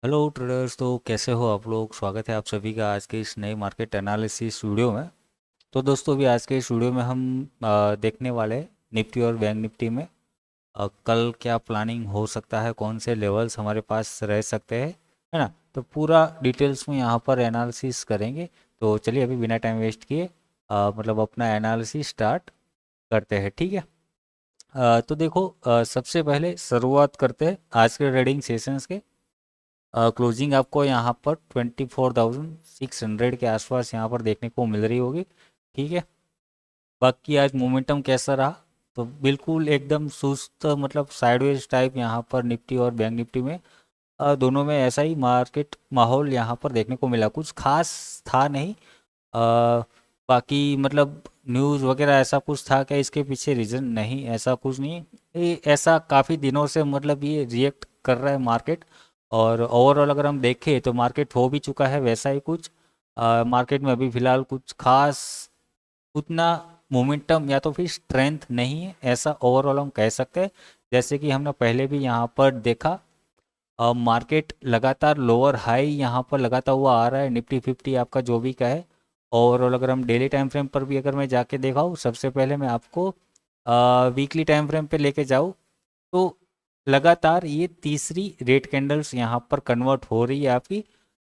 Hello traders. तो कैसे हो आप लोग? स्वागत है आप सभी का आज के इस नए मार्केट एनालिसिस वीडियो में। तो दोस्तों अभी आज के इस वीडियो में हम देखने वाले हैं निफ्टी और बैंक निफ्टी में कल क्या प्लानिंग हो सकता है, कौन से लेवल्स हमारे पास रह सकते हैं, है ना। तो पूरा डिटेल्स में यहाँ पर एनालिसिस करेंगे। तो चलिए अभी बिना टाइम वेस्ट किए मतलब अपना एनालिसिस स्टार्ट करते हैं, ठीक है। तो देखो सबसे पहले शुरुआत करते हैं आज के ट्रेडिंग सेशंस के। क्लोजिंग आपको यहाँ पर 24,600 के आसपास यहाँ पर देखने को मिल रही होगी, ठीक है। बाकी आज मोमेंटम कैसा रहा? तो बिल्कुल एकदम सुस्त, मतलब साइडवेज टाइप यहाँ पर निफ्टी और बैंक निफ्टी में दोनों में ऐसा ही मार्केट माहौल यहाँ पर देखने को मिला, कुछ खास था नहीं। बाकी मतलब न्यूज़ वगैरह ऐसा कुछ था क्या इसके पीछे? रीज़न नहीं, ऐसा कुछ नहीं। ये ऐसा काफ़ी दिनों से मतलब ये रिएक्ट कर रहा है मार्केट। और ओवरऑल अगर हम देखें तो मार्केट हो भी चुका है वैसा ही कुछ। मार्केट में अभी फ़िलहाल कुछ खास उतना मोमेंटम या तो फिर स्ट्रेंथ नहीं है, ऐसा ओवरऑल हम कह सकते हैं। जैसे कि हमने पहले भी यहाँ पर देखा, मार्केट लगातार लोअर हाई यहाँ पर लगाता हुआ आ रहा है, निफ्टी 50 आपका जो भी का है। ओवरऑल अगर हम डेली टाइम फ्रेम पर भी अगर मैं जाके देखा हूँ, सबसे पहले मैं आपको वीकली टाइम फ्रेम पे लेके जाऊँ तो लगातार ये तीसरी रेड कैंडल्स यहाँ पर कन्वर्ट हो रही है आपकी,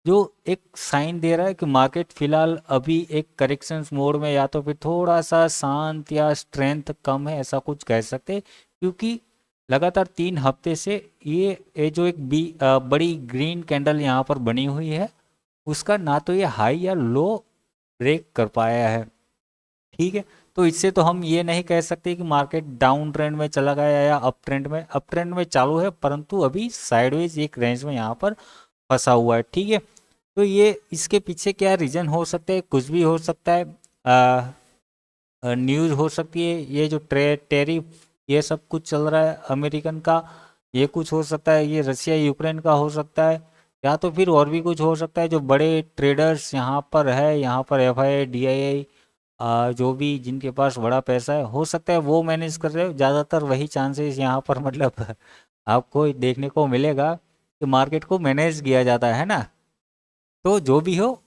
जो एक साइन दे रहा है कि मार्केट फिलहाल अभी एक करेक्शंस मोड में, या तो फिर थोड़ा सा शांत या स्ट्रेंथ कम है, ऐसा कुछ कह सकते हैं। क्योंकि लगातार 3 हफ्ते से ये जो एक बड़ी ग्रीन कैंडल यहाँ पर बनी हुई है, उसका ना तो ये हाई या लो ब्रेक कर पाया है, ठीक है। तो इससे तो हम ये नहीं कह सकते कि मार्केट डाउन ट्रेंड में चला गया या अप ट्रेंड में चालू है, परंतु अभी साइडवेज एक रेंज में यहाँ पर फंसा हुआ है, ठीक है। तो ये इसके पीछे क्या रीजन हो सकते हैं? कुछ भी हो सकता है। न्यूज़ हो सकती है, ये जो टेरिफ ये सब कुछ चल रहा है अमेरिकन का, ये कुछ हो सकता है। ये रशिया यूक्रेन का हो सकता है, या तो फिर और भी कुछ हो सकता है। जो बड़े ट्रेडर्स यहाँ पर है, यहाँ पर F I I D I आई जो भी जिनके पास बड़ा पैसा है, हो सकता है वो मैनेज कर रहे हो ज़्यादातर। वही चांसेस यहाँ पर मतलब आपको देखने को मिलेगा कि मार्केट को मैनेज किया जाता है ना। तो जो भी हो,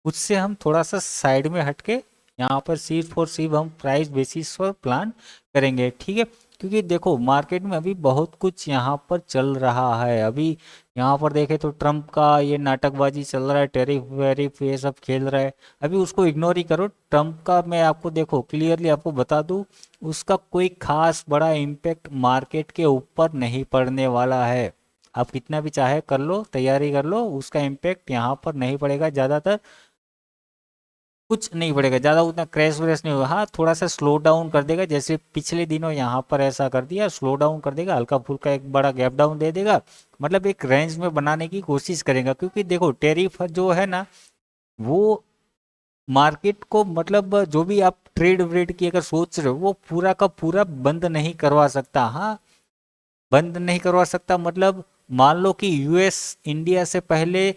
उससे हम थोड़ा सा साइड में हटके यहाँ पर सिर्फ और सिर्फ हम प्राइस बेसिस पर प्लान करेंगे, ठीक है। क्योंकि देखो मार्केट में अभी बहुत कुछ यहाँ पर चल रहा है। अभी यहाँ पर देखें तो ट्रम्प का ये नाटकबाजी चल रहा है, टेरिफ वेरिफ ये सब खेल रहा है। अभी उसको इग्नोर ही करो। ट्रम्प का मैं आपको देखो क्लियरली आपको बता दूँ, उसका कोई खास बड़ा इम्पेक्ट मार्केट के ऊपर नहीं पड़ने वाला है। आप कितना भी चाहे कर लो, तैयारी कर लो, उसका इम्पेक्ट यहाँ पर नहीं पड़ेगा ज़्यादातर। कुछ नहीं पड़ेगा ज़्यादा, उतना क्रैश व्रैश नहीं होगा। हाँ थोड़ा सा स्लो डाउन कर देगा, जैसे पिछले दिनों यहाँ पर ऐसा कर दिया, स्लो डाउन कर देगा, हल्का फुल्का एक बड़ा गैप डाउन दे देगा। मतलब एक रेंज में बनाने की कोशिश करेगा। क्योंकि देखो टेरिफ जो है ना, वो मार्केट को मतलब जो भी आप ट्रेड व्रेड की अगर सोच रहे हो, वो पूरा का पूरा बंद नहीं करवा सकता। हाँ बंद नहीं करवा सकता मतलब, मान लो कि यूएस इंडिया से पहले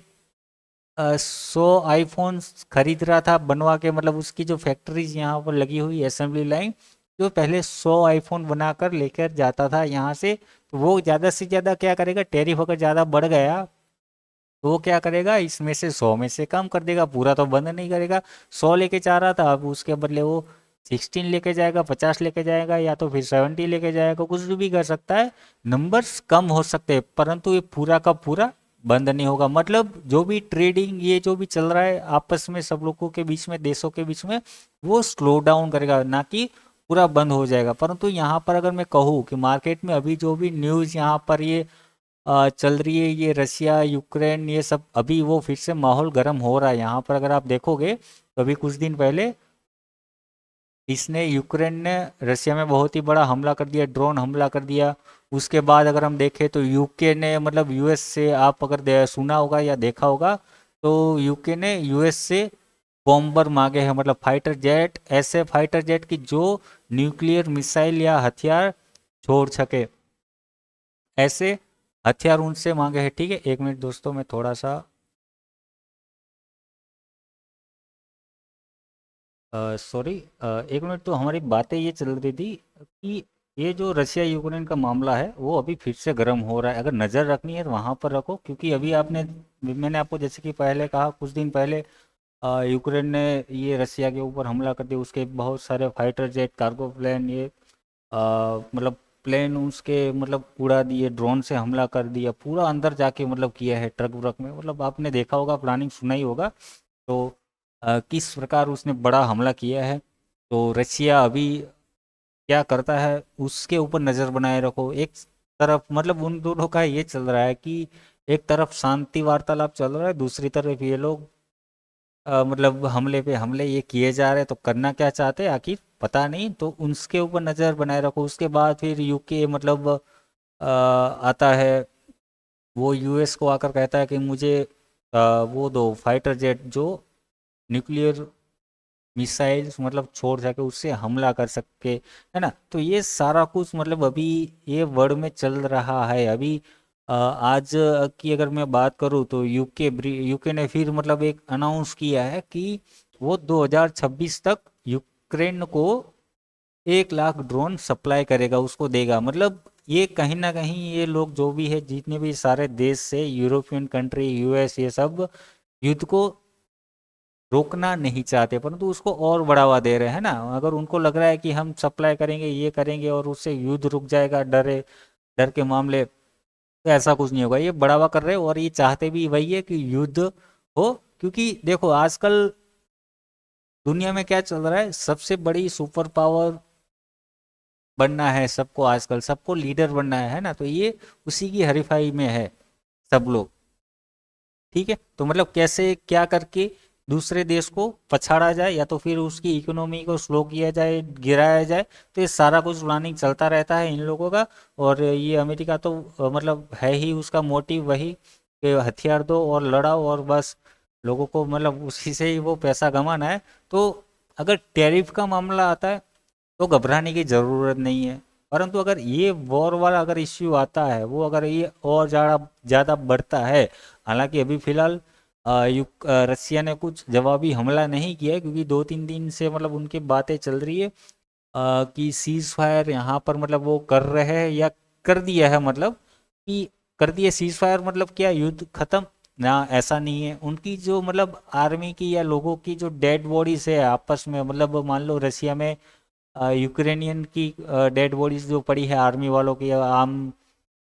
100 आईफोन खरीद रहा था बनवा के, मतलब उसकी जो फैक्ट्रीज यहाँ पर लगी हुई असेंबली लाइन, जो पहले 100 आईफोन बनाकर लेकर जाता था यहाँ से, तो वो ज़्यादा से ज़्यादा क्या करेगा, टैरिफ अगर ज़्यादा बढ़ गया तो वो क्या करेगा, इसमें से 100 में से कम कर देगा, पूरा तो बंद नहीं करेगा। 100 लेके जा रहा था, अब उसके बदले वो 16 लेके जाएगा, 50 लेके जाएगा, या तो फिर 70 लेके जाएगा, कुछ भी कर सकता है। नंबर्स कम हो सकते हैं परंतु ये पूरा का पूरा बंद नहीं होगा। मतलब जो भी ट्रेडिंग ये जो भी चल रहा है आपस में सब लोगों के बीच में, देशों के बीच में, वो स्लो डाउन करेगा, ना कि पूरा बंद हो जाएगा। परंतु यहाँ पर अगर मैं कहूँ कि मार्केट में अभी जो भी न्यूज़ यहाँ पर ये चल रही है, ये रशिया यूक्रेन ये सब, अभी वो फिर से माहौल गर्म हो रहा है। यहाँ पर अगर आप देखोगे तो अभी कुछ दिन पहले इसने यूक्रेन ने रशिया में बहुत ही बड़ा हमला कर दिया, ड्रोन हमला कर दिया। उसके बाद अगर हम देखें तो यूके ने, मतलब यूएस से, आप अगर सुना होगा या देखा होगा, तो यूके ने यूएस से बॉम्बर मांगे हैं, मतलब फाइटर जेट, ऐसे फाइटर जेट की जो न्यूक्लियर मिसाइल या हथियार छोड़ सके, ऐसे हथियार उनसे मांगे हैं, ठीक है। एक मिनट दोस्तों, मैं थोड़ा सा सॉरी, एक मिनट। तो हमारी बातें ये चल रही थी कि ये जो रशिया यूक्रेन का मामला है वो अभी फिर से गर्म हो रहा है। अगर नज़र रखनी है तो वहाँ पर रखो, क्योंकि अभी मैंने आपको जैसे कि पहले कहा, कुछ दिन पहले यूक्रेन ने ये रशिया के ऊपर हमला कर दिया। उसके बहुत सारे फाइटर जेट, कार्गो प्लेन, ये मतलब प्लेन उसके मतलब उड़ा दिए, ड्रोन से हमला कर दिया, पूरा अंदर जाके मतलब किया है ट्रक व्रक में। मतलब आपने देखा होगा, प्लानिंग सुना ही होगा। तो किस प्रकार उसने बड़ा हमला किया है। तो रशिया अभी क्या करता है उसके ऊपर नज़र बनाए रखो। एक तरफ मतलब उन दोनों का ये चल रहा है कि एक तरफ शांति वार्तालाप चल रहा है, दूसरी तरफ ये लोग मतलब हमले पे हमले ये किए जा रहे हैं। तो करना क्या चाहते हैं आखिर पता नहीं, तो उसके ऊपर नज़र बनाए रखो। उसके बाद फिर यूके मतलब आता है, वो यूएस को आकर कहता है कि मुझे वो दो फाइटर जेट जो न्यूक्लियर मिसाइल्स मतलब छोड़ सके, उससे हमला कर सके, है ना। तो ये सारा कुछ मतलब अभी ये वर्ल्ड में चल रहा है अभी। आज की अगर मैं बात करूँ तो यूके ने फिर मतलब एक अनाउंस किया है कि वो 2026 तक यूक्रेन को 1 लाख ड्रोन सप्लाई करेगा, उसको देगा। मतलब ये कहीं ना कहीं ये लोग जो भी है, जितने भी सारे देश से, यूरोपियन कंट्री, यूएस, ये सब युद्ध को रोकना नहीं चाहते, परंतु उसको और बढ़ावा दे रहे हैं ना। अगर उनको लग रहा है कि हम सप्लाई करेंगे, ये करेंगे और उससे युद्ध रुक जाएगा, डर के मामले, तो ऐसा कुछ नहीं होगा। ये बढ़ावा कर रहे हैं और ये चाहते भी वही है कि युद्ध हो। क्योंकि देखो आजकल दुनिया में क्या चल रहा है, सबसे बड़ी सुपर पावर बनना है सबको, आजकल सबको लीडर बनना है ना। तो ये उसी की हरीफाई में है सब लोग। ठीक है, तो मतलब कैसे क्या करके दूसरे देश को पछाड़ा जाए, या तो फिर उसकी इकोनॉमी को स्लो किया जाए, गिराया जाए। तो ये सारा कुछ प्लानिंग चलता रहता है इन लोगों का। और ये अमेरिका तो मतलब है ही उसका मोटिव वही कि हथियार दो और लड़ाओ, और बस लोगों को मतलब उसी से ही वो पैसा कमाना है। तो अगर टैरिफ का मामला आता है तो घबराने की ज़रूरत नहीं है। परंतु अगर ये वॉर वाला अगर इश्यू आता है, वो अगर ये और ज़्यादा ज़्यादा बढ़ता है, हालांकि अभी फिलहाल रसिया ने कुछ जवाबी हमला नहीं किया है, क्योंकि 2-3 दिन से मतलब उनकी बातें चल रही है कि सीज फायर यहाँ पर मतलब वो कर रहे हैं या कर दिया है। मतलब कि कर दिया सीज फायर, मतलब क्या युद्ध खत्म ना, ऐसा नहीं है। उनकी जो मतलब आर्मी की या लोगों की जो डेड बॉडीज है आपस में, मतलब मान लो रसिया में यूक्रेनियन की डेड बॉडीज जो पड़ी है आर्मी वालों की या आम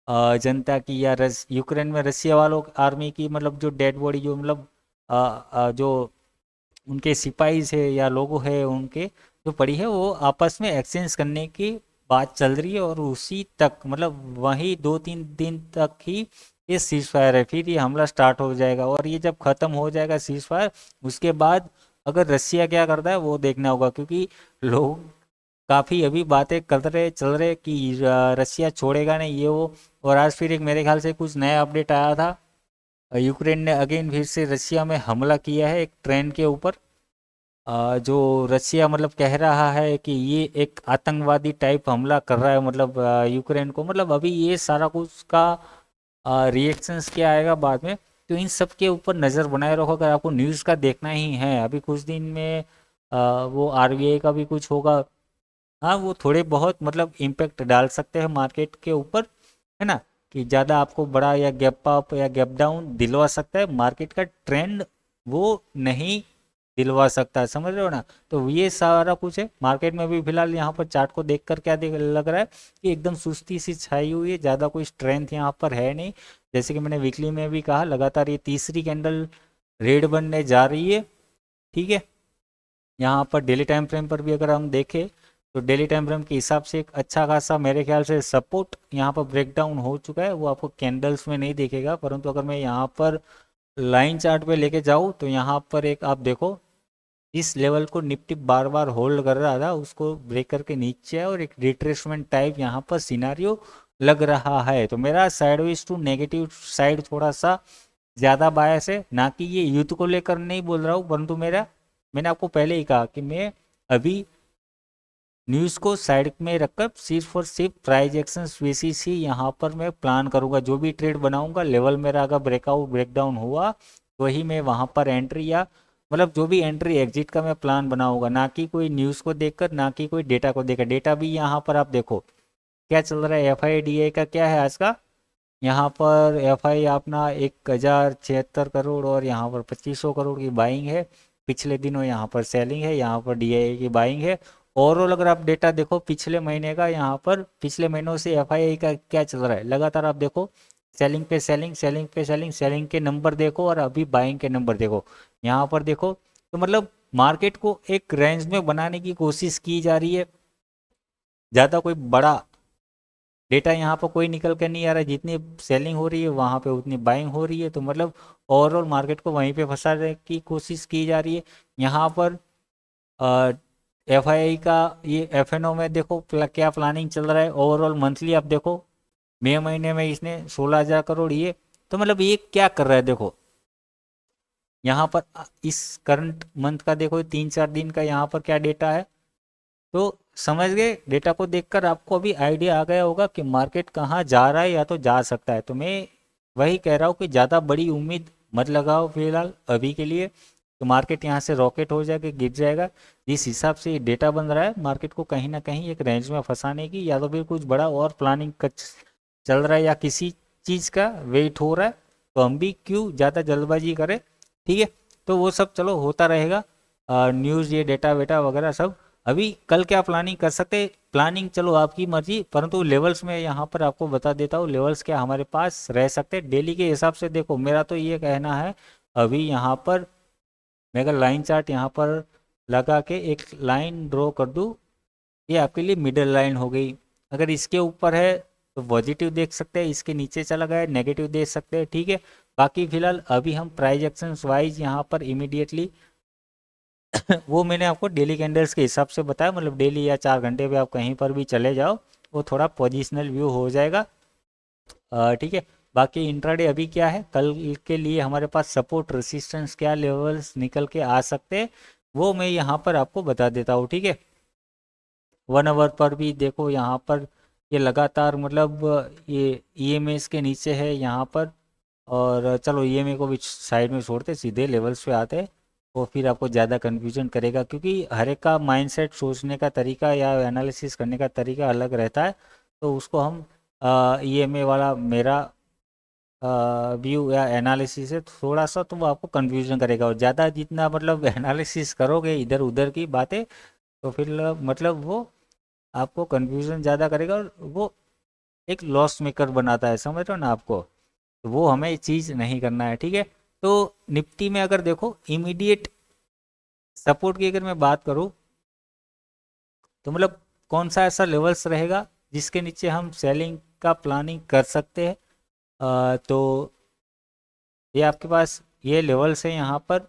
जनता की, या यूक्रेन में रसिया वालों आर्मी की मतलब जो डेड बॉडी जो मतलब जो उनके सिपाही है या लोग है उनके जो पड़ी है, वो आपस में एक्सचेंज करने की बात चल रही है। और उसी तक मतलब वही 2-3 दिन तक ही ये सीज फायर है, फिर ये हमला स्टार्ट हो जाएगा। और ये जब खत्म हो जाएगा सीज फायर, उसके बाद अगर रसिया क्या करता है वो देखना होगा। क्योंकि लोग काफ़ी अभी बातें कर रहे चल रहे कि रसिया छोड़ेगा नहीं, ये वो। और आज फिर एक मेरे ख्याल से कुछ नया अपडेट आया था, यूक्रेन ने अगेन फिर से रसिया में हमला किया है एक ट्रेन के ऊपर। जो रसिया मतलब कह रहा है कि ये एक आतंकवादी टाइप हमला कर रहा है, मतलब यूक्रेन को। मतलब अभी ये सारा कुछ का रिएक्शंस क्या आएगा बाद में, तो इन सब के ऊपर नज़र बनाए रखो। अगर आपको न्यूज़ का देखना ही है, अभी कुछ दिन में वो आरबीआई का भी कुछ होगा। हाँ, वो थोड़े बहुत मतलब इम्पैक्ट डाल सकते हैं मार्केट के ऊपर, है ना। कि ज़्यादा आपको बड़ा या गैप अप या गैप डाउन दिलवा सकता है, मार्केट का ट्रेंड वो नहीं दिलवा सकता है, समझ रहे हो ना। तो ये सारा कुछ है मार्केट में भी। फिलहाल यहाँ पर चार्ट को देखकर क्या लग रहा है कि एकदम सुस्ती सी छाई हुई है, ज़्यादा कोई स्ट्रेंथ यहाँ पर है नहीं। जैसे कि मैंने वीकली में भी कहा, लगातार ये तीसरी कैंडल रेड बनने जा रही है। ठीक है, यहाँ पर डेली टाइम फ्रेम पर भी अगर हम देखें, तो डेली टाइम फ्रेम के हिसाब से एक अच्छा खासा मेरे ख्याल से सपोर्ट यहाँ पर ब्रेकडाउन हो चुका है। वो आपको कैंडल्स में नहीं दिखेगा, परंतु अगर मैं यहाँ पर लाइन चार्ट पे लेके जाऊँ तो यहाँ पर एक आप देखो, इस लेवल को निफ्टी बार बार होल्ड कर रहा था, उसको ब्रेक करके नीचे है और एक रिट्रेसमेंट टाइप यहाँ पर सिनारियो लग रहा है। तो मेरा साइडवेज टू नेगेटिव साइड थोड़ा सा ज़्यादा बायस है, ना कि ये युद्ध को लेकर नहीं बोल रहा हूँ, परंतु मेरा, मैंने आपको पहले ही कहा कि मैं अभी न्यूज़ को साइड में रखकर सिर्फ और सिर्फ प्राइज एक्शन बेसिस ही यहाँ पर मैं प्लान करूँगा। जो भी ट्रेड बनाऊँगा, लेवल मेरा अगर ब्रेकआउट ब्रेकडाउन हुआ तो ही मैं वहाँ पर एंट्री, या मतलब जो भी एंट्री एग्जिट का मैं प्लान बनाऊँगा, ना कि कोई न्यूज़ को देखकर, ना कि कोई डेटा को देखकर। डेटा भी यहाँ पर आप देखो, क्या चल रहा है, FIDI का क्या है आज का, यहाँ पर FI अपना 1076 करोड़ और यहाँ पर 2500 करोड़ की बाइंग है। पिछले दिनों यहाँ पर सेलिंग है, यहाँ पर DIA की बाइंग है। ओवरऑल अगर आप डेटा देखो पिछले महीने का, यहाँ पर पिछले महीनों से FII का क्या चल रहा है, लगातार आप देखो सेलिंग पे सेलिंग, सेलिंग पे सेलिंग, सेलिंग के नंबर देखो और अभी बाइंग के नंबर देखो, यहाँ पर देखो। तो मतलब मार्केट को एक रेंज में बनाने की कोशिश की जा रही है। ज़्यादा कोई बड़ा डेटा यहाँ पर कोई निकल कर नहीं आ रहा है, जितनी सेलिंग हो रही है वहाँ पे उतनी बाइंग हो रही है। तो मतलब ओवरऑल मार्केट को वहीं पे फंसाने की कोशिश की जा रही है। यहाँ पर FII का ये FNO में देखो क्या प्लानिंग चल रहा है। ओवरऑल मंथली आप देखो मई महीने में इसने 16,000 करोड़ ये, तो मतलब ये क्या कर रहा है देखो, यहाँ पर इस करंट मंथ का देखो 3-4 दिन का यहाँ पर क्या डेटा है। तो समझ गए, डेटा को देखकर आपको अभी आइडिया आ गया होगा कि मार्केट कहाँ जा रहा है या तो जा सकता है। तो मैं वही कह रहा हूँ कि ज़्यादा बड़ी उम्मीद मत लगाओ फिलहाल अभी के लिए, तो मार्केट यहाँ से रॉकेट हो जाएगा, गिर जाएगा। जिस हिसाब से डेटा बन रहा है मार्केट को कहीं ना कहीं एक रेंज में फंसाने की, या तो फिर कुछ बड़ा और प्लानिंग चल रहा है या किसी चीज़ का वेट हो रहा है, तो हम भी क्यों ज़्यादा जल्दबाजी करें। ठीक है, तो वो सब चलो होता रहेगा, न्यूज़ ये डेटा वेटा वगैरह सब। अभी कल क्या प्लानिंग कर सकते, प्लानिंग चलो आपकी मर्जी, परंतु लेवल्स में यहाँ पर आपको बता देता हूँ लेवल्स क्या हमारे पास रह सकते हैं डेली के हिसाब से। देखो मेरा तो ये कहना है, अभी यहाँ पर मैं अगर लाइन चार्ट यहाँ पर लगा के एक लाइन ड्रॉ कर दूँ, ये आपके लिए मिडल लाइन हो गई। अगर इसके ऊपर है तो पॉजिटिव देख सकते हैं, इसके नीचे चला गया नेगेटिव देख सकते हैं। ठीक है, बाकी फिलहाल अभी हम प्राइस एक्शंस वाइज यहाँ पर इमीडिएटली वो मैंने आपको डेली कैंडल्स के हिसाब से बताया, मतलब डेली या 4 घंटे पे आप कहीं पर भी चले जाओ, वो थोड़ा पोजिशनल व्यू हो जाएगा। ठीक है, बाकी इंट्राडे अभी क्या है, कल के लिए हमारे पास सपोर्ट रेसिस्टेंस क्या लेवल्स निकल के आ सकते हैं वो मैं यहाँ पर आपको बता देता हूँ। ठीक है, 1 आवर पर भी देखो यहाँ पर ये लगातार मतलब ये EMA के नीचे है यहाँ पर। और चलो EMA को भी साइड में छोड़ते सीधे लेवल्स पे आते हैं, वो फिर आपको ज़्यादा कन्फ्यूजन करेगा, क्योंकि हर एक का माइंडसेट सोचने का तरीका या एनालिसिस करने का तरीका अलग रहता है। तो उसको हम EMA वाला मेरा व्यू या एनालिसिस है थोड़ा सा, तो वो आपको कन्फ्यूजन करेगा। और ज़्यादा जितना मतलब एनालिसिस करोगे इधर उधर की बातें, तो फिर मतलब वो आपको कन्फ्यूजन ज़्यादा करेगा और वो एक लॉस मेकर बनाता है, समझ रहे हो ना आपको। तो वो हमें चीज़ नहीं करना है। ठीक है, तो निफ्टी में अगर देखो इमीडिएट सपोर्ट की अगर मैं बात करूं, तो मतलब कौन सा ऐसा लेवल्स रहेगा जिसके नीचे हम सेलिंग का प्लानिंग कर सकते हैं। तो ये आपके पास ये लेवल्स है यहाँ पर,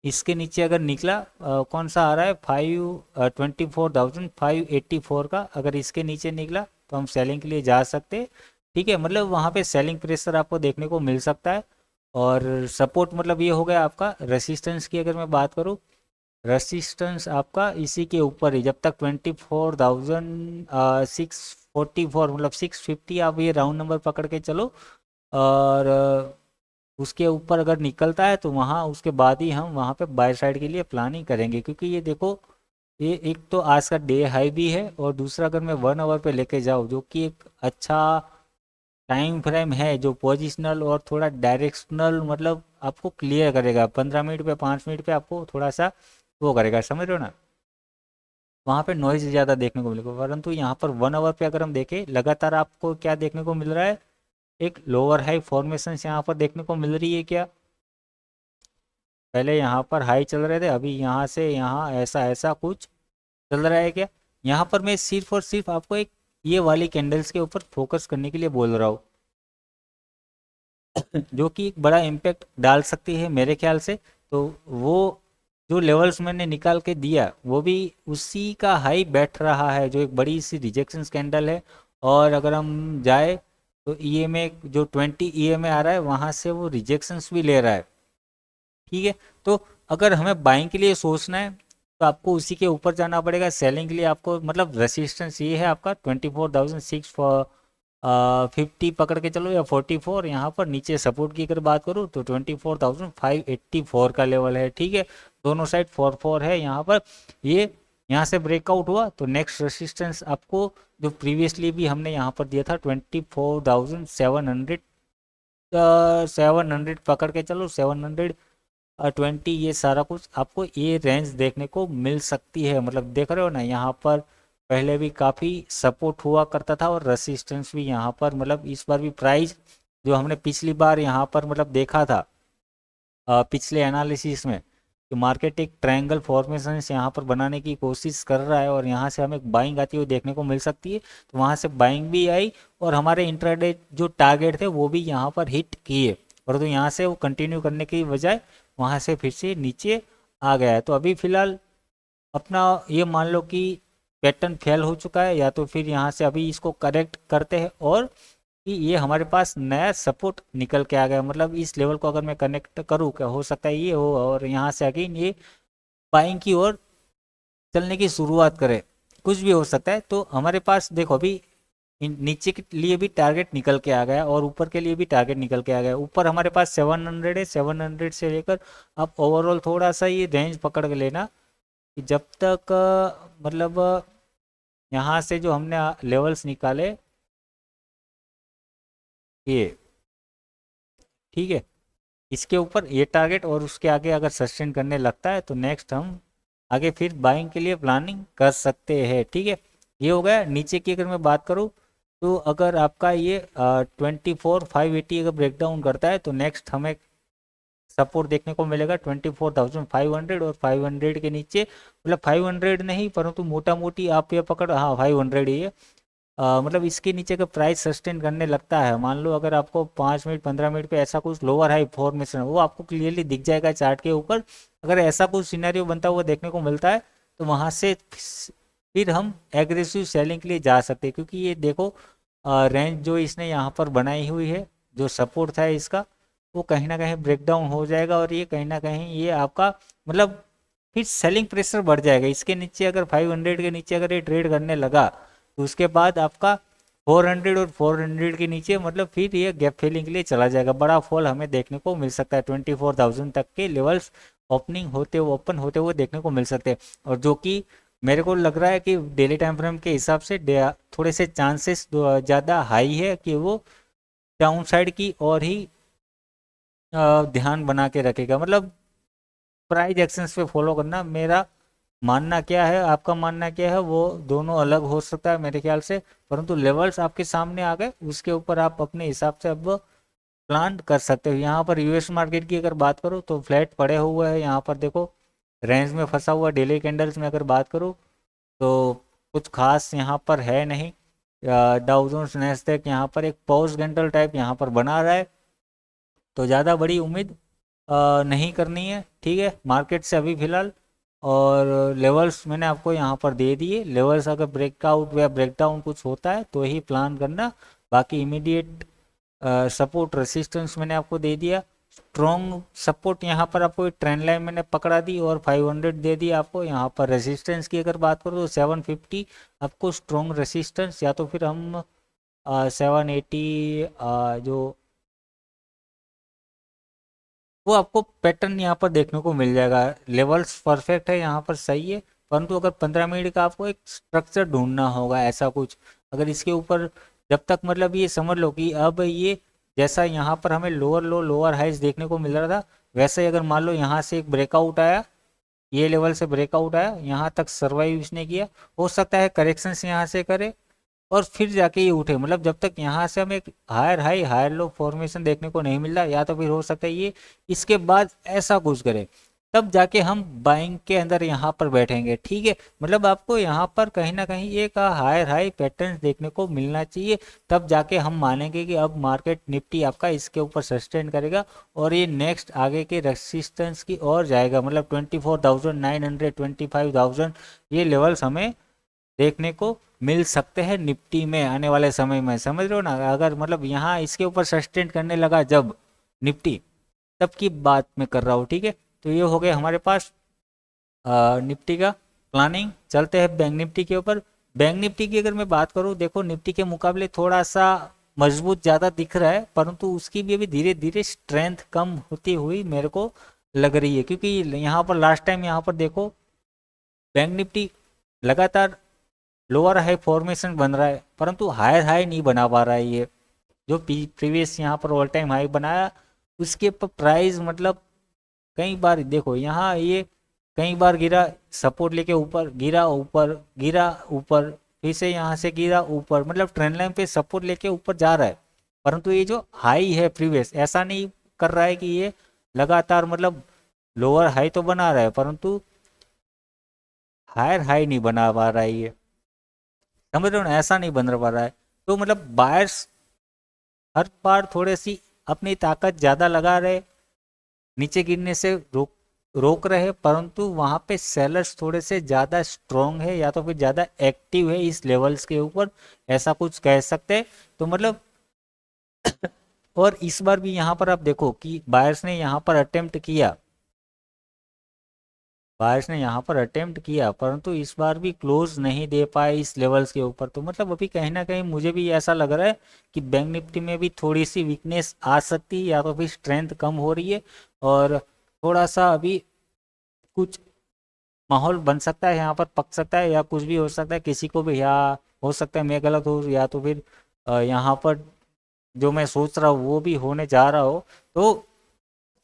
इसके नीचे अगर निकला कौन सा आ रहा है 24,584 का, अगर इसके नीचे निकला तो हम सेलिंग के लिए जा सकते हैं। ठीक है, मतलब वहाँ पे सेलिंग प्रेशर आपको देखने को मिल सकता है। और सपोर्ट मतलब ये हो गया आपका। रेसिस्टेंस की अगर मैं बात करूँ, रेसिस्टेंस आपका इसी के ऊपर ही, जब तक 24,644 मतलब 650 आप ये राउंड नंबर पकड़ के चलो। और उसके ऊपर अगर निकलता है तो वहाँ उसके बाद ही हम वहाँ पे बाय साइड के लिए प्लानिंग करेंगे, क्योंकि ये देखो ये एक तो आज का डे हाई भी है, और दूसरा अगर मैं 1 आवर पे लेके जाऊँ जो कि एक अच्छा टाइम फ्रेम है, जो पोजिशनल और थोड़ा डायरेक्शनल मतलब आपको क्लियर करेगा। 15 मिनट पे 5 मिनट पे आपको थोड़ा सा वो करेगा, समझ रहे हो ना। वहाँ पे नॉइज ज़्यादा देखने को मिलेगा, परंतु यहाँ पर 1 आवर पे अगर हम देखें लगातार आपको क्या देखने को मिल रहा है, एक लोअर हाई फॉर्मेशन यहाँ पर देखने को मिल रही है क्या। पहले यहाँ पर हाई चल रहे थे, अभी यहाँ से यहाँ ऐसा ऐसा कुछ चल रहा है क्या। यहाँ पर मैं सिर्फ और सिर्फ आपको एक ये वाली कैंडल्स के ऊपर फोकस करने के लिए बोल रहा हूँ, जो कि एक बड़ा इम्पैक्ट डाल सकती है मेरे ख्याल से। तो वो जो लेवल्स मैंने निकाल के दिया वो भी उसी का हाई बैठ रहा है, जो एक बड़ी सी रिजेक्शन कैंडल है। और अगर हम जाए तो EMA जो 20 EMA आ रहा है वहाँ से वो रिजेक्शंस भी ले रहा है। ठीक है, तो अगर हमें बाइंग के लिए सोचना है तो आपको उसी के ऊपर जाना पड़ेगा। सेलिंग के लिए आपको मतलब रेसिस्टेंस ये है आपका 24,650 पकड़ के चलो, या 44। यहाँ पर नीचे सपोर्ट की अगर बात करूँ तो 24,584 का लेवल है। ठीक है, दोनों साइड 4 4 है यहाँ पर। ये यहाँ से ब्रेकआउट हुआ तो नेक्स्ट रेसिस्टेंस आपको जो प्रीवियसली भी हमने यहाँ पर दिया था 24,700, 700 पकड़ के चलो, 720, ये सारा कुछ आपको ये रेंज देखने को मिल सकती है। मतलब देख रहे हो ना, यहाँ पर पहले भी काफ़ी सपोर्ट हुआ करता था और रेसिस्टेंस भी यहाँ पर, मतलब इस बार भी प्राइस जो हमने पिछली बार यहाँ पर मतलब देखा था पिछले एनालिसिस में, कि मार्केट एक ट्रायंगल फॉर्मेशन यहाँ पर बनाने की कोशिश कर रहा है और यहाँ से हमें बाइंग आती हुई देखने को मिल सकती है। तो वहाँ से बाइंग भी आई और हमारे इंट्राडे जो टारगेट थे वो भी यहाँ पर हिट किए, परंतु यहाँ से वो कंटिन्यू करने की बजाय वहाँ से फिर से नीचे आ गया है। तो अभी फिलहाल अपना ये मान लो कि पैटर्न फेल हो चुका है, या तो फिर यहाँ से अभी इसको करेक्ट करते हैं और कि ये हमारे पास नया सपोर्ट निकल के आ गया। मतलब इस लेवल को अगर मैं कनेक्ट करूँ, क्या हो सकता है ये हो और यहाँ से अगेन ये बाइंग की ओर चलने की शुरुआत करे, कुछ भी हो सकता है। तो हमारे पास देखो अभी नीचे के लिए भी टारगेट निकल के आ गया और ऊपर के लिए भी टारगेट निकल के आ गया। ऊपर हमारे पास 700 है, 700 से लेकर आप ओवरऑल थोड़ा सा ये रेंज पकड़ के लेना कि जब तक मतलब यहाँ से जो हमने लेवल्स निकाले ये, ठीक है, इसके ऊपर ये टारगेट और उसके आगे अगर सस्टेन करने लगता है तो नेक्स्ट हम आगे फिर बाइंग के लिए प्लानिंग कर सकते हैं। ठीक है, ये हो गया। नीचे की अगर मैं बात करूँ तो अगर आपका ये 24,580 अगर ब्रेकडाउन करता है तो नेक्स्ट हमें सपोर्ट देखने को मिलेगा 24,500 और 500 के नीचे, मतलब 500 नहीं परंतु मोटा मोटी आप ये पकड़, हाँ 500 ही है। मतलब इसके नीचे का प्राइस सस्टेन करने लगता है, मान लो अगर आपको 5 मिनट 15 मिनट पे ऐसा कुछ लोअर हाई फॉर्मेशन वो आपको क्लियरली दिख जाएगा चार्ट के ऊपर। अगर ऐसा कुछ सिनेरियो बनता हुआ देखने को मिलता है तो वहाँ से फिर हम एग्रेसिव सेलिंग के लिए जा सकते हैं, क्योंकि ये देखो रेंज जो इसने यहाँ पर बनाई हुई है, जो सपोर्ट था इसका, वो कहीं ना कहीं ब्रेक डाउन हो जाएगा और ये कहीं ना कहीं ये आपका मतलब फिर सेलिंग प्रेशर बढ़ जाएगा। इसके नीचे अगर 500 के नीचे अगर ये ट्रेड करने लगा तो उसके बाद आपका 400 और 400 के नीचे मतलब फिर ये गैप फिलिंग के लिए चला जाएगा। बड़ा फॉल हमें देखने को मिल सकता है, 24,000 तक के लेवल्स ओपन होते हुए देखने को मिल सकते हैं। और जो कि मेरे को लग रहा है कि डेली टाइम फ्रेम के हिसाब से थोड़े से चांसेस ज़्यादा हाई है कि वो डाउन साइड की और ही ध्यान बना के रखेगा। मतलब प्राइस एक्शंस पे फॉलो करना, मेरा मानना क्या है आपका मानना क्या है वो दोनों अलग हो सकता है मेरे ख्याल से, परंतु लेवल्स आपके सामने आ गए, उसके ऊपर आप अपने हिसाब से अब प्लान कर सकते हो। यहाँ पर यूएस मार्केट की अगर बात करो तो फ्लैट पड़े हुए हैं, यहाँ पर देखो रेंज में फंसा हुआ। डेली कैंडल्स में अगर बात करूँ तो कुछ खास यहाँ पर है नहीं। डाउ जोन्स नैस्डैक यहाँ पर एक पॉज कैंडल टाइप यहाँ पर बना रहा है, तो ज़्यादा बड़ी उम्मीद नहीं करनी है। ठीक है, मार्केट से अभी फिलहाल। और लेवल्स मैंने आपको यहाँ पर दे दिए, लेवल्स अगर ब्रेकआउट या ब्रेकडाउन कुछ होता है तो ही प्लान करना। बाकी इमीडिएट सपोर्ट रेसिस्टेंस मैंने आपको दे दिया। स्ट्रॉन्ग सपोर्ट यहाँ पर आपको ट्रेंड लाइन मैंने पकड़ा दी और 500 दे दिया आपको। यहाँ पर रेसिस्टेंस की अगर बात करो तो 750 आपको स्ट्रॉन्ग रेसिस्टेंस, या तो फिर हम 780 जो वो आपको पैटर्न यहाँ पर देखने को मिल जाएगा। लेवल्स परफेक्ट है यहाँ पर, सही है, परंतु अगर 15 मिनट का आपको एक स्ट्रक्चर ढूंढना होगा ऐसा कुछ। अगर इसके ऊपर जब तक मतलब ये समझ लो कि अब ये जैसा यहाँ पर हमें लोअर लो लोअर हाइज देखने को मिल रहा था, वैसे ही अगर मान लो यहाँ से एक ब्रेकआउट आया, ये लेवल से ब्रेकआउट आया, यहाँ तक सर्वाइव इसने किया, हो सकता है करेक्शन यहाँ से करे और फिर जाके ये उठे। मतलब जब तक यहाँ से हमें एक higher high higher low formation देखने को नहीं मिल रहा, या तो फिर हो सकता है ये इसके बाद ऐसा कुछ करे, तब जाके हम बाइंग के अंदर यहाँ पर बैठेंगे। ठीक है, मतलब आपको यहाँ पर कहीं ना कहीं एक हायर हाई पैटर्न देखने को मिलना चाहिए, तब जाके हम मानेंगे कि अब मार्केट निफ्टी आपका इसके ऊपर सस्टेन करेगा और ये नेक्स्ट आगे के रेसिस्टेंस की ओर जाएगा। मतलब 24,900 25,000 ये लेवल्स हमें देखने को मिल सकते हैं निफ्टी में आने वाले समय में, समझ रहे हो ना। अगर मतलब यहाँ इसके ऊपर सस्टेन करने लगा जब निफ्टी, तब की बात मैं कर रहा हूँ। ठीक है, तो ये हो गया हमारे पास निफ्टी का प्लानिंग। चलते हैं बैंक निफ्टी के ऊपर। बैंक निफ्टी की अगर मैं बात करूँ, देखो निफ्टी के मुकाबले थोड़ा सा मजबूत ज़्यादा दिख रहा है, परंतु उसकी भी अभी धीरे धीरे स्ट्रेंथ कम होती हुई मेरे को लग रही है। क्योंकि यहाँ पर लास्ट टाइम यहाँ पर देखो बैंक निफ्टी लगातार लोअर हाई फॉर्मेशन बन रहा है, परंतु हायर हाई नहीं बना पा रहा है। ये जो प्रीवियस यहाँ पर ऑल टाइम हाई बनाया, उसके प्राइस मतलब कई बार देखो यहाँ ये कई बार गिरा, सपोर्ट लेके ऊपर गिरा, ऊपर गिरा, ऊपर फिर से यहाँ से गिरा ऊपर, मतलब ट्रेंड लाइन पे सपोर्ट लेके ऊपर जा रहा है। परंतु ये जो हाई है प्रीवियस, ऐसा नहीं कर रहा है कि ये लगातार मतलब लोअर हाई तो बना रहा है परंतु हायर हाई नहीं बना पा रहा है ये, समझ रहे हो ना, ऐसा नहीं बन पा रहा है। तो मतलब बायर्स हर बार थोड़ी सी अपनी ताकत ज़्यादा लगा रहे, नीचे गिरने से रोक रोक रहे, परंतु वहाँ पे सेलर्स थोड़े से ज़्यादा स्ट्रोंग है या तो फिर ज़्यादा एक्टिव है इस लेवल्स के ऊपर, ऐसा कुछ कह सकते हैं। तो मतलब और इस बार भी यहाँ पर आप देखो कि बायर्स ने यहाँ पर अटेम्प्ट किया, बारिश ने यहाँ पर अटेम्प्ट किया, परंतु इस बार भी क्लोज नहीं दे पाए इस लेवल्स के ऊपर। तो मतलब अभी कहीं ना कहीं मुझे भी ऐसा लग रहा है कि बैंक निफ्टी में भी थोड़ी सी वीकनेस आ सकती है, या तो फिर स्ट्रेंथ कम हो रही है और थोड़ा सा अभी कुछ माहौल बन सकता है, यहाँ पर पक सकता है या कुछ भी हो सकता है किसी को भी, या हो सकता है मैं गलत हूँ, या तो फिर यहाँ पर जो मैं सोच रहा हूँ वो भी होने जा रहा हो। तो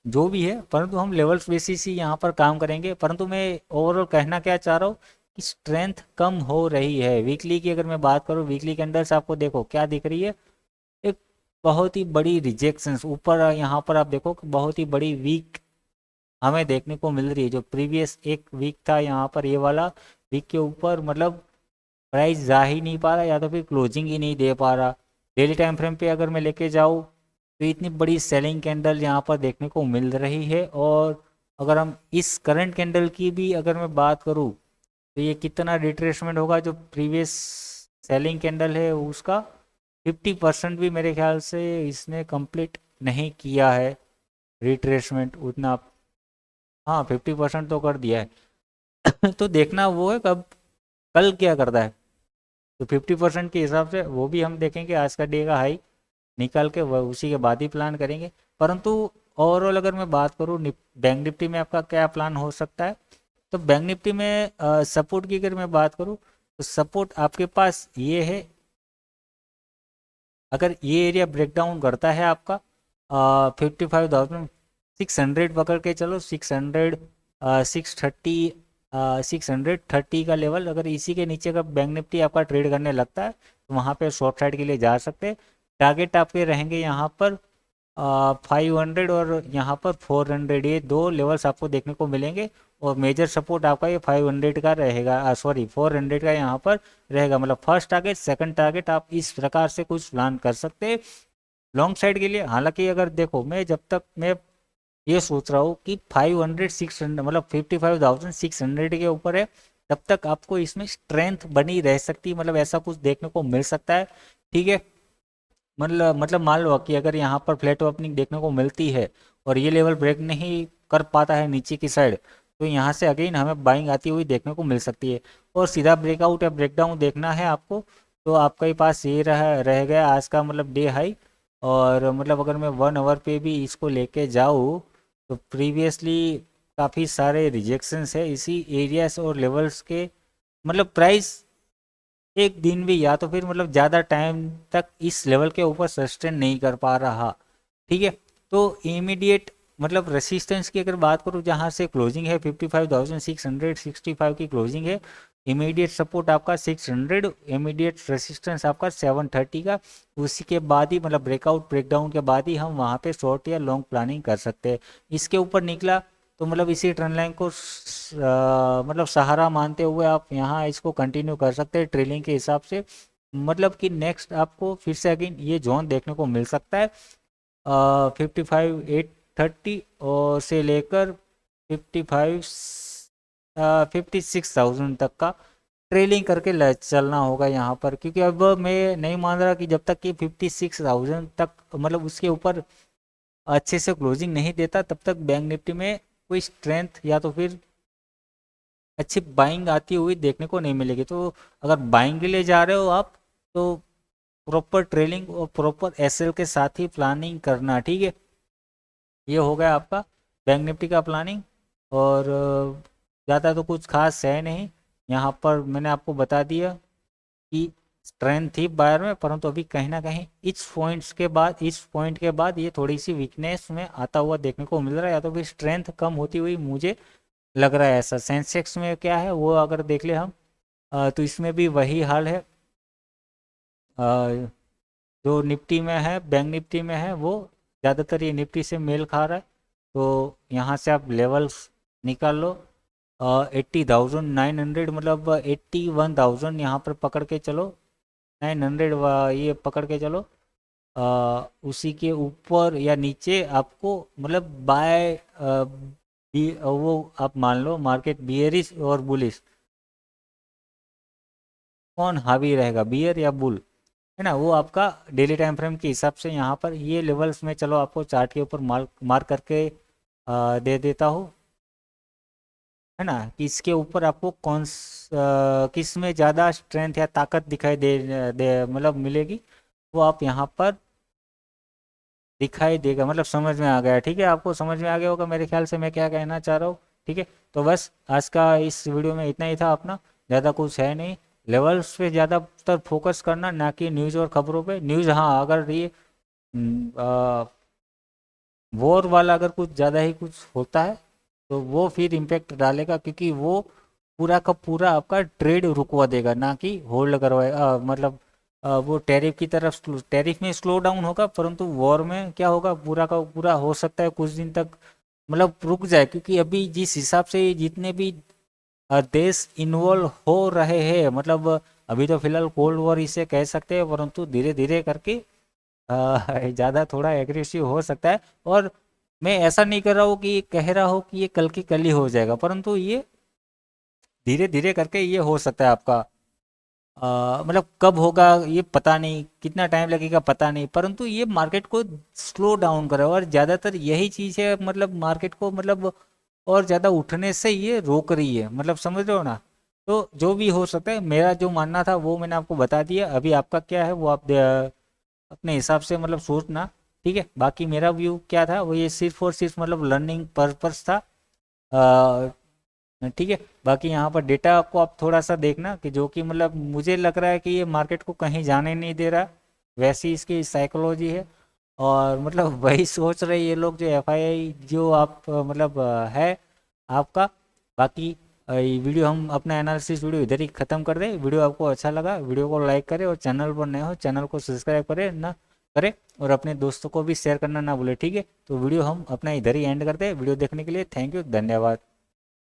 जो भी है, परंतु हम लेवल्स बेसिस ही यहाँ पर काम करेंगे। परंतु मैं ओवरऑल कहना क्या चाह रहा हूँ कि स्ट्रेंथ कम हो रही है। वीकली की अगर मैं बात करूँ, वीकली कैंडल्स आपको देखो क्या दिख रही है, एक बहुत ही बड़ी रिजेक्शंस ऊपर, यहाँ पर आप देखो कि बहुत ही बड़ी वीक हमें देखने को मिल रही है। जो प्रीवियस एक वीक था यहाँ पर, ये वाला वीक के ऊपर मतलब प्राइस जा ही नहीं पा रहा या तो फिर क्लोजिंग ही नहीं दे पा रहा। डेली टाइम फ्रेम पे अगर मैं लेके जाऊँ तो इतनी बड़ी सेलिंग कैंडल यहाँ पर देखने को मिल रही है। और अगर हम इस करंट कैंडल की भी अगर मैं बात करूँ तो ये कितना रिट्रेसमेंट होगा, जो प्रीवियस सेलिंग कैंडल है उसका 50% भी मेरे ख्याल से इसने कंप्लीट नहीं किया है रिट्रेसमेंट उतना। हाँ 50% तो कर दिया है तो देखना वो है कब कल क्या करता है। तो 50% के हिसाब से वो भी हम देखेंगे, आज का डे का हाई निकाल के वह उसी के बाद ही प्लान करेंगे। परंतु ओवरऑल अगर मैं बात करूँ बैंक निफ्टी में आपका क्या प्लान हो सकता है, तो बैंक निफ्टी में सपोर्ट की अगर मैं बात करूँ तो सपोर्ट आपके पास ये है। अगर ये एरिया ब्रेकडाउन करता है आपका 55,600 पकड़ के चलो, 600 630 630 का लेवल, अगर इसी के नीचे का बैंक निफ्टी आपका ट्रेड करने लगता है तो वहाँ पे शॉर्ट साइड के लिए जा सकते हैं। टारगेट आपके रहेंगे यहाँ पर 500 और यहाँ पर 400, ये दो लेवल्स आपको देखने को मिलेंगे। और मेजर सपोर्ट आपका ये 500 का रहेगा, सॉरी 400 का यहाँ पर रहेगा। मतलब फर्स्ट टारगेट सेकंड टारगेट आप इस प्रकार से कुछ प्लान कर सकते हैं लॉन्ग साइड के लिए। हालांकि अगर देखो मैं जब तक मैं ये सोच रहा हूँ कि 500 600 मतलब 55,600 के ऊपर है, तब तक आपको इसमें स्ट्रेंथ बनी रह सकती है, मतलब ऐसा कुछ देखने को मिल सकता है। ठीक है, मतलब मान लो कि अगर यहाँ पर फ्लैट ओपनिंग देखने को मिलती है और ये लेवल ब्रेक नहीं कर पाता है नीचे की साइड, तो यहाँ से अगेन हमें बाइंग आती हुई देखने को मिल सकती है। और सीधा ब्रेकआउट या ब्रेकडाउन देखना है आपको, तो आपके ही पास ये रह गया आज का मतलब डे हाई। और मतलब अगर मैं 1 आवर पे भी इसको लेके जाऊँ तो प्रीवियसली काफ़ी सारे रिजेक्शंस है इसी एरियाज और लेवल्स के, मतलब प्राइस एक दिन भी या तो फिर मतलब ज़्यादा टाइम तक इस लेवल के ऊपर सस्टेन नहीं कर पा रहा। ठीक है, तो इमीडिएट मतलब रेसिस्टेंस की अगर बात करूँ, जहाँ से क्लोजिंग है 55,665 की क्लोजिंग है, इमीडिएट सपोर्ट आपका 600, इमीडिएट रेसिस्टेंस आपका 730 का। उसी के बाद ही मतलब ब्रेकआउट ब्रेकडाउन के बाद ही हम वहाँ पे शॉर्ट या लॉन्ग प्लानिंग कर सकते हैं। इसके ऊपर निकला तो मतलब इसी ट्रेंड लाइन को मतलब सहारा मानते हुए आप यहाँ इसको कंटिन्यू कर सकते हैं ट्रेलिंग के हिसाब से। मतलब कि नेक्स्ट आपको फिर से अगेन ये जोन देखने को मिल सकता है 55,830 और से लेकर 56,000 तक का ट्रेलिंग करके चलना होगा यहाँ पर। क्योंकि अब मैं नहीं मान रहा कि जब तक कि 56,000 तक मतलब उसके ऊपर अच्छे से क्लोजिंग नहीं देता, तब तक बैंक निफ्टी में कोई स्ट्रेंथ या तो फिर अच्छी बाइंग आती हुई देखने को नहीं मिलेगी। तो अगर बाइंग के लिए जा रहे हो आप, तो प्रॉपर ट्रेलिंग और प्रॉपर एसएल के साथ ही प्लानिंग करना। ठीक है, ये हो गया आपका बैंक निफ्टी का प्लानिंग। और ज़्यादा तो कुछ खास है नहीं, यहाँ पर मैंने आपको बता दिया। कि स्ट्रेंथ थी बायर में, परंतु अभी कहीं ना कहीं इस पॉइंट के बाद ये थोड़ी सी वीकनेस में आता हुआ देखने को मिल रहा है, या तो फिर स्ट्रेंथ कम होती हुई मुझे लग रहा है ऐसा। सेंसेक्स में क्या है वो अगर देख ले हम, तो इसमें भी वही हाल है। अ, जो निफ्टी में है, बैंक निफ्टी में है, वो ज़्यादातर ये निफ्टी से मेल खा रहा है। तो यहाँ से आप लेवल्स निकाल लो। 80,900 मतलब 81,000 यहाँ पर पकड़ के चलो, 900 ये पकड़ के चलो। उसी के ऊपर या नीचे आपको मतलब बाय वो आप मान लो मार्केट बियरिश और बुलिश, कौन हावी रहेगा, बियर या बुल, है ना, वो आपका डेली टाइम फ्रेम के हिसाब से यहाँ पर ये लेवल्स में चलो आपको चार्ट के ऊपर मार्क करके दे देता हूँ, है ना, कि इसके ऊपर आपको किस में ज़्यादा स्ट्रेंथ या ताकत दिखाई दे मतलब मिलेगी, वो आप यहाँ पर दिखाई देगा, मतलब समझ में आ गया। ठीक है, आपको समझ में आ गया होगा मेरे ख्याल से मैं क्या कहना चाह रहा हूँ। ठीक है, तो बस आज का इस वीडियो में इतना ही था अपना, ज़्यादा कुछ है नहीं। लेवल्स पे ज़्यादातर फोकस करना, ना कि न्यूज़ और खबरों पे। न्यूज़ हाँ, अगर ये वॉर वाला अगर कुछ ज़्यादा ही कुछ होता है तो वो फिर इम्पेक्ट डालेगा, क्योंकि वो पूरा का पूरा आपका ट्रेड रुकवा देगा, ना कि होल्ड करवाएगा। मतलब वो टैरिफ की तरफ, टैरिफ में स्लो डाउन होगा, परंतु वॉर में क्या होगा, पूरा का पूरा हो सकता है कुछ दिन तक मतलब रुक जाए, क्योंकि अभी जिस हिसाब से जितने भी देश इन्वॉल्व हो रहे हैं, मतलब अभी तो फिलहाल कोल्ड वॉर इसे कह सकते हैं, परंतु धीरे धीरे करके ज़्यादा थोड़ा एग्रेसिव हो सकता है। और मैं ऐसा नहीं कर रहा हूँ कि कह रहा हूँ कि ये कल की कल ही हो जाएगा, परंतु ये धीरे धीरे करके ये हो सकता है आपका। मतलब कब होगा ये पता नहीं, कितना टाइम लगेगा पता नहीं, परंतु ये मार्केट को स्लो डाउन करे, और ज़्यादातर यही चीज़ है, मतलब मार्केट को मतलब और ज़्यादा उठने से ये रोक रही है, मतलब समझ रहे हो ना। तो जो भी हो सकता है, मेरा जो मानना था वो मैंने आपको बता दिया। अभी आपका क्या है वो आप अपने हिसाब से मतलब सोचना। ठीक है, बाकी मेरा व्यू क्या था वो ये सिर्फ और सिर्फ मतलब लर्निंग पर्पस था। ठीक है, बाकी यहाँ पर डेटा को आप थोड़ा सा देखना, कि जो कि मतलब मुझे लग रहा है कि ये मार्केट को कहीं जाने नहीं दे रहा, वैसी इसकी साइकोलॉजी है। और मतलब वही सोच रहे ये लोग जो एफआईआई जो आप मतलब है आपका। बाकी ये वीडियो हम अपना एनालिसिस वीडियो इधर ही ख़त्म कर दें। वीडियो आपको अच्छा लगा, वीडियो को लाइक करें, और चैनल पर नए हो चैनल को सब्सक्राइब करें ना, करें, और अपने दोस्तों को भी शेयर करना ना भूले। ठीक है, तो वीडियो हम अपना इधर ही एंड करते हैं। वीडियो देखने के लिए थैंक यू, धन्यवाद।